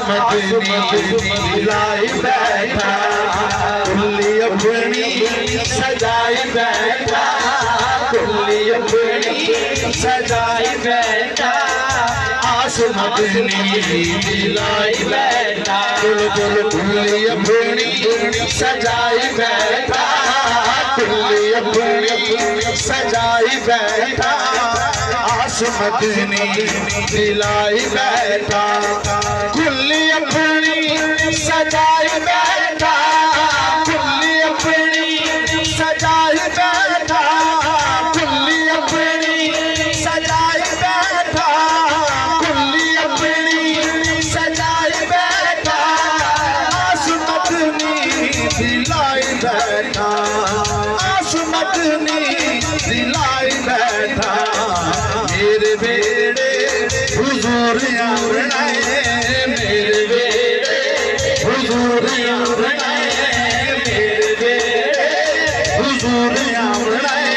मदनी लाई बैठा कुल्ली अपनी सजाई बैठा कुल्ली अपनी सजाई बैठा आस मदनी लाई बैठा कुल्ली अपनी सजाई बैठा कुल्ली अपनी सजाई बैठा आस मदनी दिलाई बैठा कुल्ली अपनी सजाई बैठा कुल्ली अपनी सजाई बैठा कुल्ली अपनी सजाई बैठा कुल्ली अपनी सजाई बैठा आस मदनी दिलाई बैठा आस मदनी दिलाई बैठा मेरे बेड़े हुजूर आए मेरे बेड़े हुजूर आए मेरे बेड़े हुजूर आए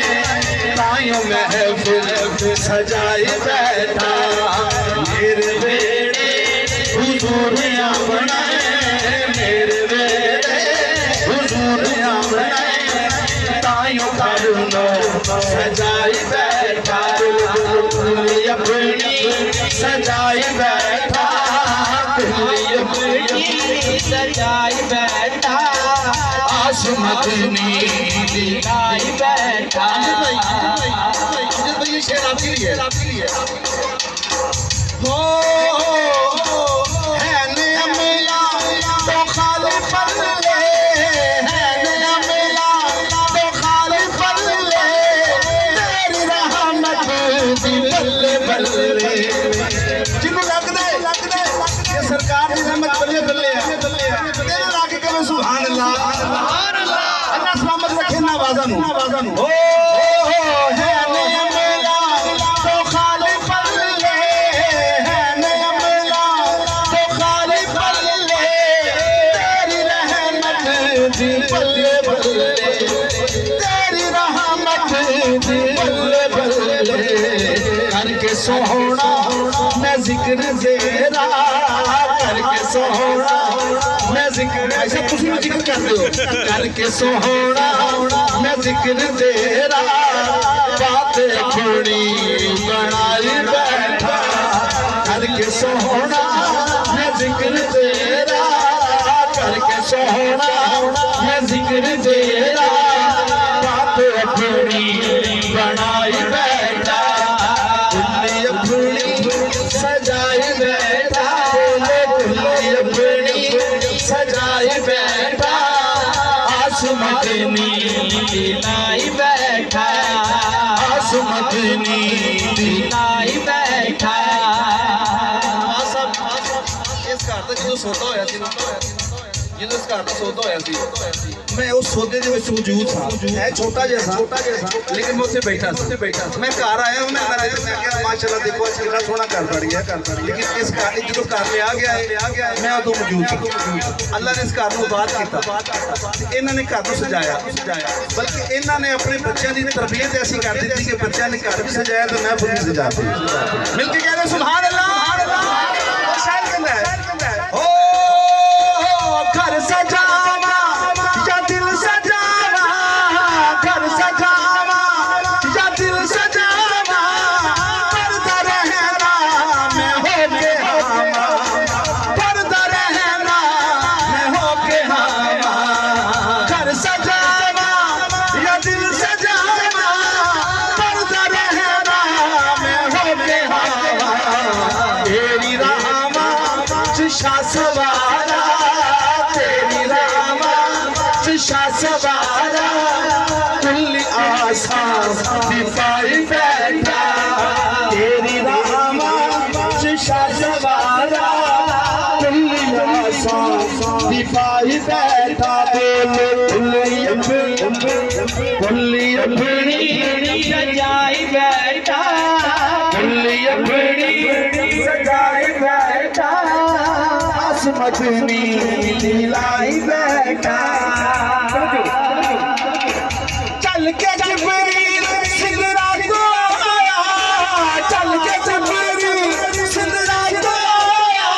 ताइयों महफिल सजाई बैठा मेरे बेड़े हुजूर आए मेरे बेड़े हुजूर आए ताइयों करुणो सजाई बैठा अपनी सजाई बैठा अपनी सजाई बैठा आस मदनी दिलाई बैठा ये शेर आपके लिए हो है नया मिला तो खाली पल्ले है नया मिला तो खाली पल्ले तेरी रहमत दी बल्ले बल्ले जिन्हों लगदा है सरकार दी रहमत बल्ले बल्ले है तेरे लाके करो सुभान अल्लाह अल्लाह सलामत रखे ना आवाज़ां नु ओ है नया मिला तो खाली पल्ले है नया मिला तो खाली पल्ले तेरी रहमत दी बल्ले बल्ले तेरी रहमत दी बल्ले बल्ले करके सोहना मैं जिक्र तेरा करके सोहना मैं जिक्र ऐसा कुछ भी जिक्र करते हो करके सोहना मैं जिक्र तेरा बात अपनी बनाई बैठा करके सोहना मैं जिक्र तेरा करके सोहना मैं जिक्र तेरा बात अपनी बनाई बैठा कुल्ली अपनी सजाई बैठा कुल्ली अपनी सजाई बैठा आस मदनी दिलाई बैठा आस मदनी दिलाई बैठा इस घर तक जो सोता होया सी ਜਦੋਂ ਇਸ ਘਰ ਦਾ ਸੌਦਾ ਹੋਇਆ ਸੀ ਮੈਂ ਉਸ ਸੌਦੇ ਦੇ ਵਿੱਚ ਮੌਜੂਦ ਸਾਂ ਹੈ ਛੋਟਾ ਜਿਹਾ ਲੇਕਿਨ ਮੈਂ ਉੱਥੇ ਬੈਠਾ ਸੀ ਮੈਂ ਘਰ ਆਇਆ ਮੈਂ ਕਿਹਾ ਮਾਸ਼ਾਅੱਲਾ ਦੇਖੋ ਅੱਜ ਕਿੰਨਾ ਸੋਹਣਾ ਘਰ ਬਣ ਗਿਆ ਲੇਕਿਨ ਇਸ ਘਰ ਨੇ ਜਦੋਂ ਘਰ ਲਿਆ ਗਿਆ ਮੈਂ ਉਦੋਂ ਮੌਜੂਦ ਸੀ ਅੱਲਾ ਨੇ ਇਸ ਘਰ ਨੂੰ ਆਬਾਦ ਕੀਤਾ ਇਹਨਾਂ ਨੇ ਘਰ ਨੂੰ ਸਜਾਇਆ ਬਲਕਿ ਇਹਨਾਂ ਨੇ ਆਪਣੇ ਬੱਚਿਆਂ ਦੀ ਤਰਬੀਅਤ ਐਸੀ ਕਰ ਦਿੱਤੀ ਕਿ ਬੱਚਿਆਂ ਨੇ ਘਰ ਵੀ ਸਜਾਇਆ ਤੇ ਮੈਂ ਵੀ ਸਜਾਤੀ ਮਿਲ ਕੇ ਕਹਿੰਦੇ ਸੁਭਾਨ ਅੱਲਾਹ ਸ਼ਾਇਰ ਕਹਿੰਦਾ ਹੈ घर सजावा या दिल सजावा घर सजावा या दिल सजावा पर्दा रहना मैं होके हावा पर्दा रहना मैं होके हावा घर सजावा या दिल सजावा पर्दा रहना मैं होके हावा तेरी रामा चिशा सवारा सवारा कुल्ली आसां दिपाई बैठा तेरी रामा चिशा सवारा कुल्ली आसां दिपाई बैठा कुल्ली अपनी सजाई बैठा कुल्ली अपनी सजाई बैठा आस मदनी दिलाई बैठा चल के जिब्रील सिदरा को आया चल के जिब्रील सिदरा को आया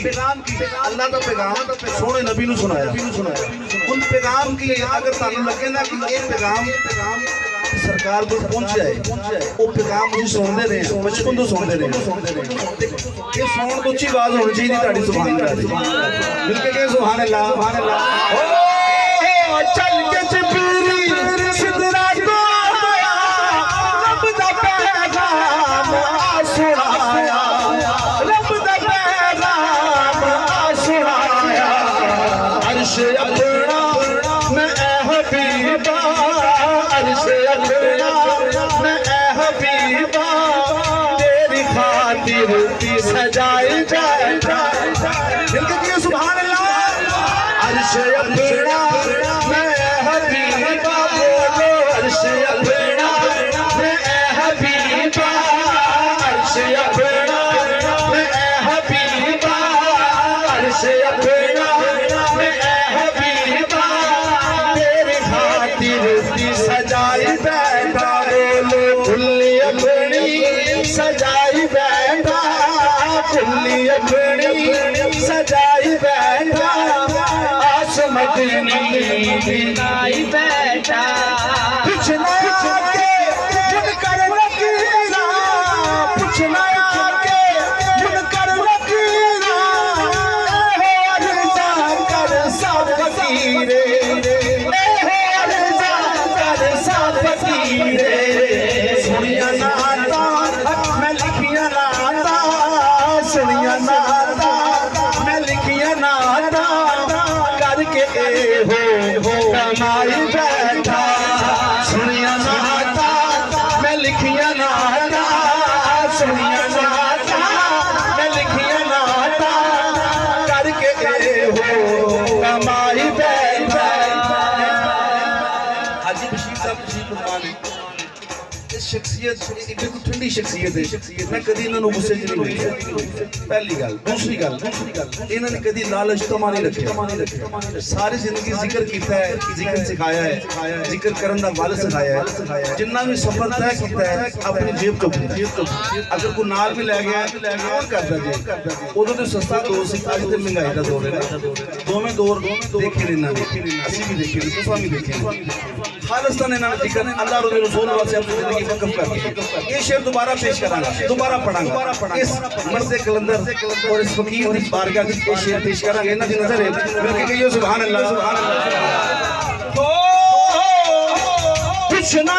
अल्लाह का पैगाम सोने नबी नूं सुनाया उन पैगाम की अगर तुहानूं लगे ना कि ये पैगाम सरकार को पहुंचा है वो पैगाम तुसीं सुनते रहे बचपन तो सुनते रहे ये सुनने तो अच्छी आवाज होनी चाहिए तुहाडी सुभान अल्लाह दी मिलके कहे सुभान अल्लाह ओ चल के चपीरी सिदरा को आया रब दा पैगाम सुनाया रब दा पैगाम सुनाया अर्श अपना मैं हबीबा अर्श अपना मैं हबीबा तेरी खातिर सजाए बैठा मिलके कहिए सुभान अल्लाह अर्श अपना मैं हबीबा बोलो अर्श अपना मैं हबीबा अर्श अपना मैं हबीबा अर्श अपना मैं हबीबा तेरी खातिर सजाई बैठा बोलो कुल्ली अपनी सजाई बैठा कुल्ली अपनी सजाई बैठा आसमदनी बिनाई बैठा पूछना के मुनकर नकीरा पूछना के मुनकर नकीरा हो अर्ज़ा कर सब फकीरे हो अर्ज़ा कर सब फकीरे सुनिया नाता मैं लिखिया नाता सुनिया नाता मैं लिखिया नाता करके हो कमाई बैठा सुनिया नाता मैं लिखिया नाता सुनिया नाता मैं लिखिया नाता करके हो कमाई बैठा हाजी बशीर साहब जी कुर्बान शख्सियत बिल्कुल ठंडी शख्सियत है मैं कभी इन्होंने गुस्से च नहीं होया पहली गल दूसरी गल इन्होंने कभी लालच तमा नहीं रखे सारी जिंदगी जिक्र किया है जिक्र सिखाया है जिक्र करन दा वल सिखाया है जिन्ना भी सफर तय किया है अपनी जेब तो अगर कोई नाल भी ले गया कौन करदा जे उदों तो सस्ता दौर सी अज ते महंगाई दा दौर है दोवें दौर देखे ने असि भी देखे तुसां भी देखे खालिस्तान इन्होंने जिक्र अल्लाह रसूल वास्ते अपनी जिंदगी वक्फ कर दी ये शेर दोबारा पेश करांगा दोबारा पढ़ांगा इस मर्द कलंदर और इस फकीर की बारगाह में ये शेर पेश करांगे इन्हां दी नजर है मिलके कहियो सुभान अल्लाह पूछना